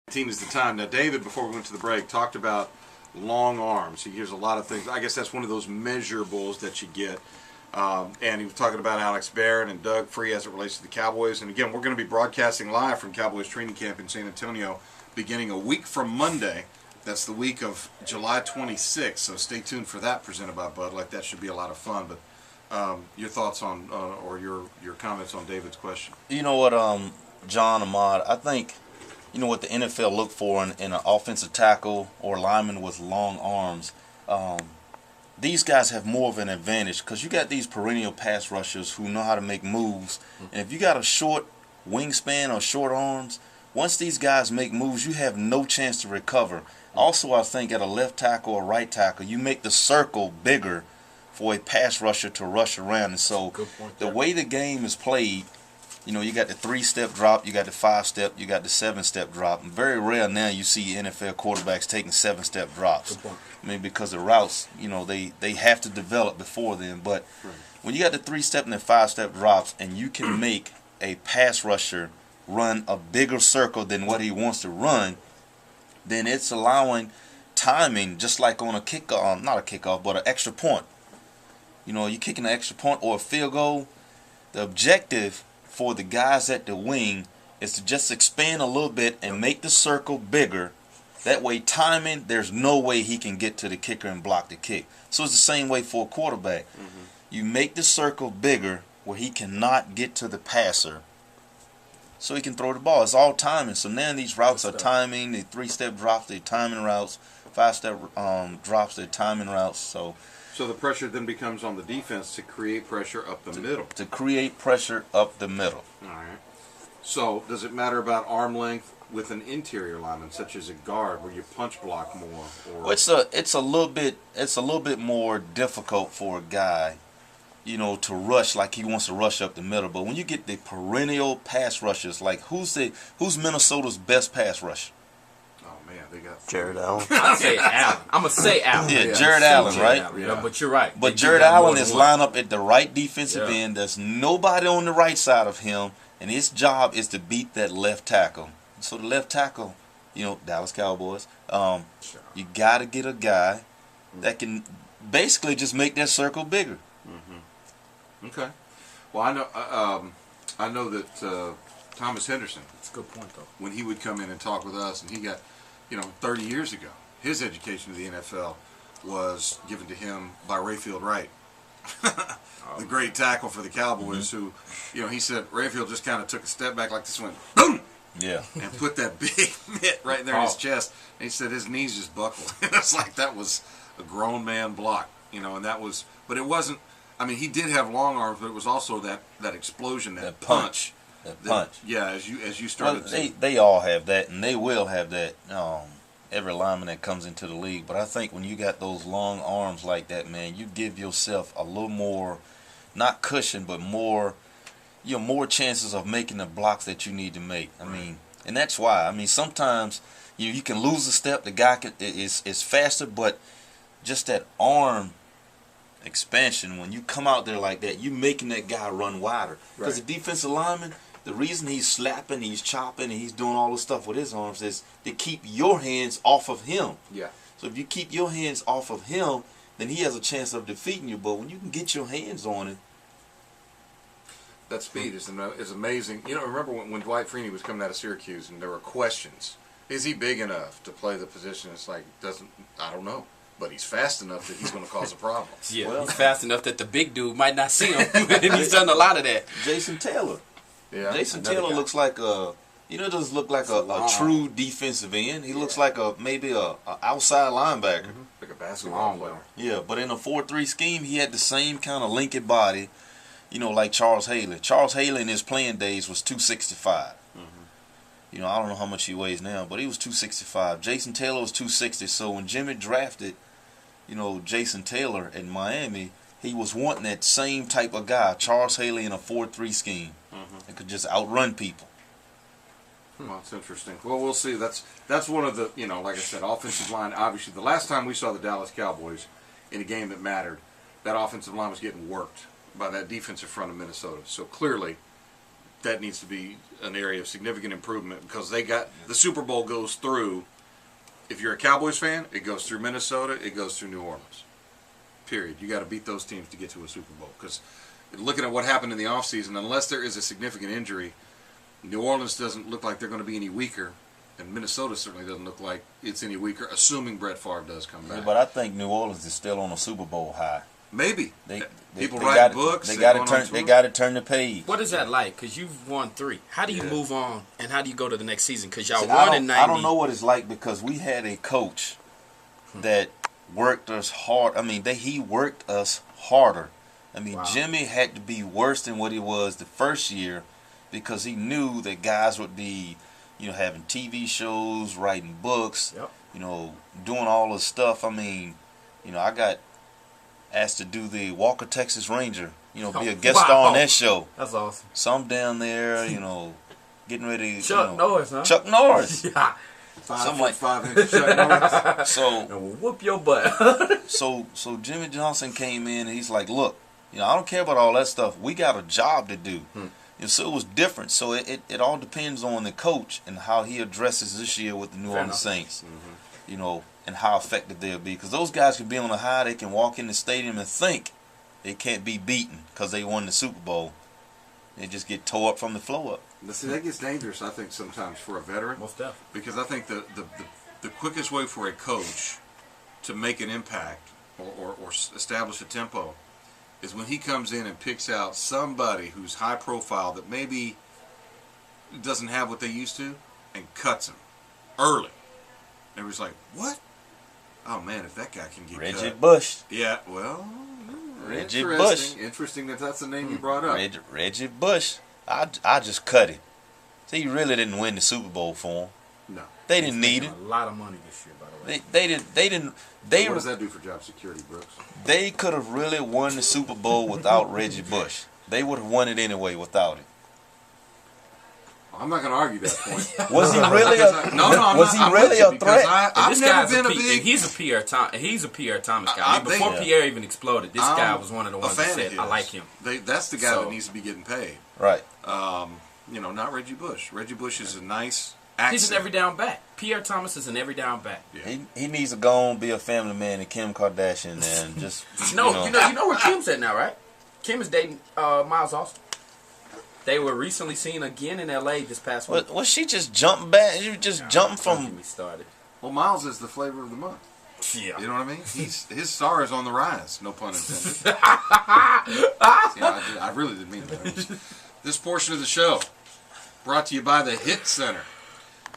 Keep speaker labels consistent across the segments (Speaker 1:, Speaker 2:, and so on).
Speaker 1: 18 is the time. Now, David, before we went to the break, talked about long arms. He gives a lot of things. I guess that's one of those measurables that you get. And he was talking about Alex Barrett and Doug Free as it relates to the Cowboys. And again, we're going to be broadcasting live from Cowboys training camp in San Antonio beginning a week from Monday. That's the week of July 26th. So stay tuned for that, presented by Bud Light. That should be a lot of fun. But your thoughts on, or your comments on David's question?
Speaker 2: You know what, John, Ahmad, I think, you know what the NFL look for in an offensive tackle or lineman with long arms. These guys have more of an advantage because you got these perennial pass rushers who know how to make moves. And if you got a short wingspan or short arms, once these guys make moves, you have no chance to recover. Also, I think at a left tackle or right tackle, you make the circle bigger for a pass rusher to rush around. And so the way the game is played, you know, you got the 3-step drop, you got the 5-step, you got the 7-step drop. And very rare now you see NFL quarterbacks taking 7-step drops. I mean, because the routes, you know, they have to develop before then. But when you got the 3-step and the 5-step drops and you can make a pass rusher run a bigger circle than what he wants to run, then it's allowing timing, just like on a kickoff, not a kickoff, but an extra point. You know, you're kicking an extra point or a field goal. The objective for the guys at the wing is to just expand a little bit and make the circle bigger. That way, timing, there's no way he can get to the kicker and block the kick. So it's the same way for a quarterback. You make the circle bigger where he cannot get to the passer so he can throw the ball. It's all timing. So now these routes are timing. The 3-step drops, they're timing routes. 5-step drops, they're timing routes. So
Speaker 1: the pressure then becomes on the defense to create pressure up the middle.
Speaker 2: To create pressure up the middle.
Speaker 1: All right. So does it matter about arm length with an interior lineman, such as a guard, where you punch block more? Or
Speaker 2: Well, it's a little bit more difficult for a guy, you know, to rush like he wants to rush up the middle. But when you get the perennial pass rushers, like who's Minnesota's best pass rusher?
Speaker 1: Man, they got
Speaker 3: Jared Allen.
Speaker 4: I'd say Allen. I'm going to say Allen.
Speaker 2: Yeah, Jared Allen, right?
Speaker 4: Allen, yeah. But you're right.
Speaker 2: But Jared Allen is lined up at the right defensive end. There's nobody on the right side of him, and his job is to beat that left tackle. So the left tackle, you know, Dallas Cowboys, you got to get a guy that can basically just make that circle bigger.
Speaker 1: Okay. Well, I know that Thomas Henderson.
Speaker 4: That's a good point, though.
Speaker 1: When he would come in and talk with us, and he got, 30 years ago, his education of the NFL was given to him by Rayfield Wright, the great tackle for the Cowboys, who, he said Rayfield just kind of took a step back like this, went boom, and put that big mitt right there in his chest. And he said his knees just buckled. It's like that was a grown man block, and that was, but it wasn't. I mean, he did have long arms, but it was also that explosion, that punch.
Speaker 2: That punch.
Speaker 1: Yeah, as you started.
Speaker 2: Well, they all have that, and they will have that. Every lineman that comes into the league. But I think when you got those long arms like that, man, you give yourself a little more, not cushion, but more, more chances of making the blocks that you need to make. I mean, and that's why. I mean, sometimes you can lose a step. The guy is faster, but just that arm expansion, when you come out there like that, you making that guy run wider. Because the defensive lineman, the reason he's slapping, he's chopping, and he's doing all this stuff with his arms is to keep your hands off of him. Yeah. So if you keep your hands off of him, then he has a chance of defeating you. But when you can get your hands on it,
Speaker 1: that speed is amazing. Remember when Dwight Freeney was coming out of Syracuse, and there were questions: is he big enough to play the position? It's like I don't know. But he's fast enough that he's going to cause a problem.
Speaker 4: Yeah, he's fast enough that the big dude might not see him. And he's done a lot of that.
Speaker 2: Jason Taylor.
Speaker 1: Yeah,
Speaker 2: Jason Taylor looks like doesn't look like a true defensive end. He looks like maybe a outside linebacker.
Speaker 1: Like a basketball player.
Speaker 2: Yeah, but in a 4-3 scheme, he had the same kind of linking body, like Charles Haley. Charles Haley in his playing days was 265. I don't know how much he weighs now, but he was 265. Jason Taylor was 260. So when Jimmy drafted, Jason Taylor in Miami, he was wanting that same type of guy, Charles Haley, in a 4-3 scheme that could just outrun people.
Speaker 1: Well, that's interesting. Well, we'll see. That's one of the, like I said, offensive line. Obviously, the last time we saw the Dallas Cowboys in a game that mattered, that offensive line was getting worked by that defensive front of Minnesota. So clearly, that needs to be an area of significant improvement because they got the Super Bowl goes through. If you're a Cowboys fan, it goes through Minnesota, it goes through New Orleans. Period. You got to beat those teams to get to a Super Bowl because looking at what happened in the offseason, unless there is a significant injury, New Orleans doesn't look like they're going to be any weaker, and Minnesota certainly doesn't look like it's any weaker, assuming Brett Favre does come back.
Speaker 2: Yeah, but I think New Orleans is still on a Super Bowl high.
Speaker 1: Maybe people
Speaker 2: they
Speaker 1: write books.
Speaker 2: They got to turn the page.
Speaker 4: What is that like? Because you've won 3. How do you move on, and how do you go to the next season? Because y'all won in 90.
Speaker 2: I don't know what it's like because we had a coach that worked us hard. I mean, he worked us harder. I mean, Jimmy had to be worse than what he was the first year because he knew that guys would be, having TV shows, writing books, doing all this stuff. I mean, I got asked to do the Walker Texas Ranger, be a guest star on that show.
Speaker 4: That's awesome.
Speaker 2: So I'm down there, getting ready.
Speaker 4: Chuck Norris, huh?
Speaker 2: Chuck Norris.
Speaker 4: Yeah.
Speaker 1: 5'5" Chuck Norris.
Speaker 2: So
Speaker 4: whoop your butt.
Speaker 2: so Jimmy Johnson came in and he's like, look, I don't care about all that stuff. We got a job to do. So it was different. So it all depends on the coach and how he addresses this year with the New Orleans Saints. And how effective they'll be. Because those guys can be on a high. They can walk in the stadium and think they can't be beaten because they won the Super Bowl. They just get tore up from the floor up.
Speaker 1: See, that gets dangerous, I think, sometimes for a veteran.
Speaker 4: Most definitely.
Speaker 1: Because I think the quickest way for a coach to make an impact or establish a tempo is when he comes in and picks out somebody who's high profile that maybe doesn't have what they used to and cuts him early. And everybody's like, what? Oh man, if that guy can get
Speaker 2: Reggie
Speaker 1: cut.
Speaker 2: Bush.
Speaker 1: Yeah, well,
Speaker 2: Reggie Bush.
Speaker 1: Interesting that's the name you brought up.
Speaker 2: Reggie Bush. I just cut him. See, he really didn't win the Super Bowl for him.
Speaker 1: No.
Speaker 2: They didn't need it.
Speaker 4: A lot of money this year, by the way.
Speaker 2: They didn't.
Speaker 1: What does that do for job security, Brooks?
Speaker 2: They could have really won the Super Bowl without Reggie Bush. They would have won it anyway without it.
Speaker 1: I'm not going to argue that point.
Speaker 2: Was he really a threat?
Speaker 1: I've never been a big.
Speaker 4: He's a Pierre Thomas guy. Before Pierre even exploded, this guy was one of the ones that said, "I like him."
Speaker 1: That's the guy that needs to be getting paid.
Speaker 2: Right.
Speaker 1: Not Reggie Bush. Reggie Bush is a nice accent.
Speaker 4: He's an every down back. Pierre Thomas is an every down back.
Speaker 1: Yeah.
Speaker 2: He needs to go and be a family man and Kim Kardashian and just
Speaker 4: you know where Kim's at now, right? Kim is dating Miles Austin. They were recently seen again in L.A. this past week.
Speaker 2: Was she just jumping back? You just jumping from?
Speaker 4: Don't get me started.
Speaker 1: Well, Miles is the flavor of the month.
Speaker 4: Yeah.
Speaker 1: You know what I mean? His star is on the rise. No pun intended. I really didn't mean that. This portion of the show brought to you by the Hit Center.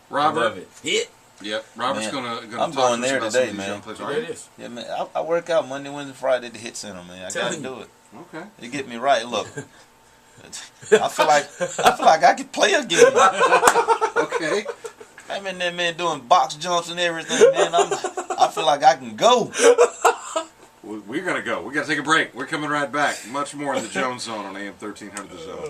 Speaker 1: Robert.
Speaker 4: I love it. Hit.
Speaker 1: Yep. Robert's gonna
Speaker 2: I'm
Speaker 1: talk
Speaker 2: going
Speaker 1: to us
Speaker 2: there
Speaker 1: about
Speaker 2: today,
Speaker 1: some of these
Speaker 2: man.
Speaker 1: young players.
Speaker 4: There it is.
Speaker 2: Yeah, man. I work out Monday, Wednesday, Friday at the Hit Center, man. I gotta do it.
Speaker 1: Okay.
Speaker 2: You get me right. Look, I feel like I could play again.
Speaker 1: Okay.
Speaker 2: I'm in there, man, doing box jumps and everything, man. I feel like I can go.
Speaker 1: We're gonna go. We gotta take a break. We're coming right back. Much more in the Jones Zone on AM 1300 The Zone.